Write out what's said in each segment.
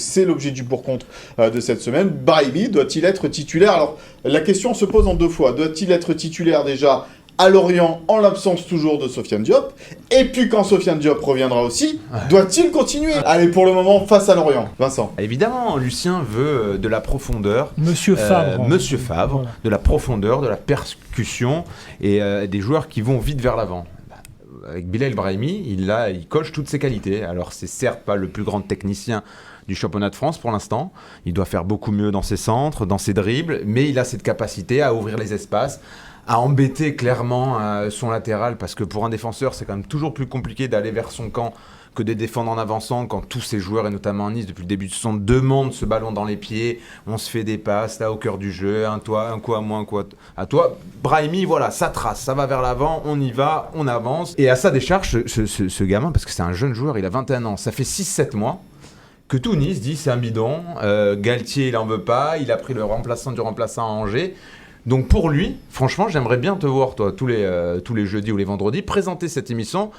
c'est l'objet du pour-contre de cette semaine. Brahimi doit-il être titulaire? Alors, la question se pose en deux fois. Doit-il être titulaire déjà à Lorient, en l'absence toujours de Sofiane Diop? Et puis quand Sofiane Diop reviendra aussi, doit-il continuer? Allez, pour le moment, face à Lorient. Vincent. Évidemment, Lucien veut de la profondeur. Monsieur Favre. Monsieur Favre, voilà. De la profondeur, de la percussion et des joueurs qui vont vite vers l'avant. Avec Bilal Brahimi, il coche toutes ses qualités. Alors c'est certes pas le plus grand technicien du championnat de France pour l'instant. Il doit faire beaucoup mieux dans ses centres, dans ses dribbles, mais il a cette capacité à ouvrir les espaces, à embêter clairement son latéral, parce que pour un défenseur, c'est quand même toujours plus compliqué d'aller vers son camp que de défendre en avançant, quand tous ces joueurs, et notamment en Nice, depuis le début de saison, demandent ce ballon dans les pieds, on se fait des passes, là, au cœur du jeu, un coup à moi, un coup à toi. Brahimi, voilà, ça trace, ça va vers l'avant, on y va, on avance. Et à sa décharge, ce gamin, parce que c'est un jeune joueur, il a 21 ans, ça fait 6-7 mois, que tout Nice dit c'est un bidon, Galtier, il en veut pas, il a pris le remplaçant du remplaçant à Angers. Donc pour lui, franchement, j'aimerais bien te voir, toi, tous les jeudis ou les vendredis, présenter cette émission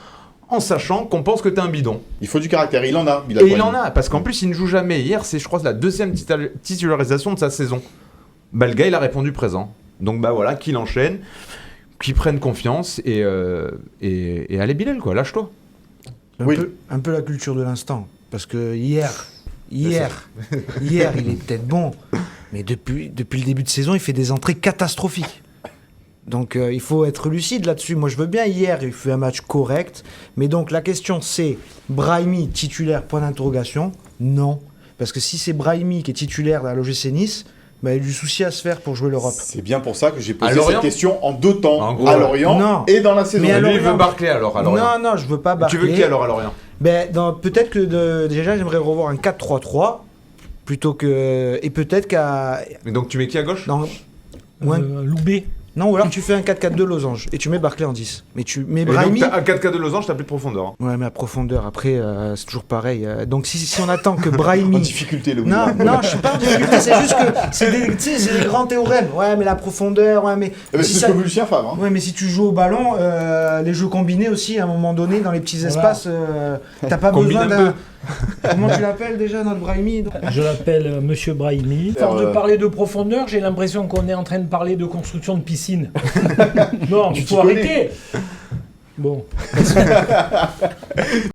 en sachant qu'on pense que t'es un bidon. Il faut du caractère, il en a. Il en a, parce qu'en plus, il ne joue jamais. Hier, c'est, je crois, la deuxième titularisation de sa saison. Bah, le gars, il a répondu présent. Donc, bah voilà, qu'il enchaîne, qu'il prenne confiance et allez, Bilal, quoi, lâche-toi. Un peu la culture de l'instant. Parce que hier, il est peut-être bon, mais depuis le début de saison, il fait des entrées catastrophiques. Donc il faut être lucide là-dessus. Moi je veux bien, hier il fait un match correct, mais donc la question c'est Brahimi titulaire, point d'interrogation? Non, parce que si c'est Brahimi qui est titulaire à l'OGC Nice, bah, il y a du souci à se faire pour jouer l'Europe. C'est bien pour ça que j'ai posé cette question en deux temps, en gros, à Lorient et dans la saison. Mais lui il veut Barclay alors à Lorient. Non, je veux pas Barclay. Tu veux qui alors à Lorient? Peut-être que déjà j'aimerais revoir un 4-3-3 plutôt que... Et peut-être qu'à... Mais donc tu mets qui à gauche? Loubet. Non, ou alors tu fais un 4-4-2 losange et tu mets Barclay en 10. Mais tu mets Brahimi. Donc un 4-4-2 losange, t'as plus de profondeur. Ouais, mais à profondeur, après, c'est toujours pareil. Donc si on attend que Brahimi. En difficulté, Louis. Non, je suis pas en difficulté, c'est juste que c'est des grands théorèmes. Ouais, mais la profondeur, ouais, mais. C'est ce que veut Lucien Favre. Ouais, mais si tu joues au ballon, les jeux combinés aussi, à un moment donné, dans les petits espaces, t'as pas besoin d'un. Comment tu l'appelles déjà, notre Brahimi? Je l'appelle Monsieur Brahimi. À force de parler de profondeur, j'ai l'impression qu'on est en train de parler de construction de piscine. Non, il faut arrêter. Bon.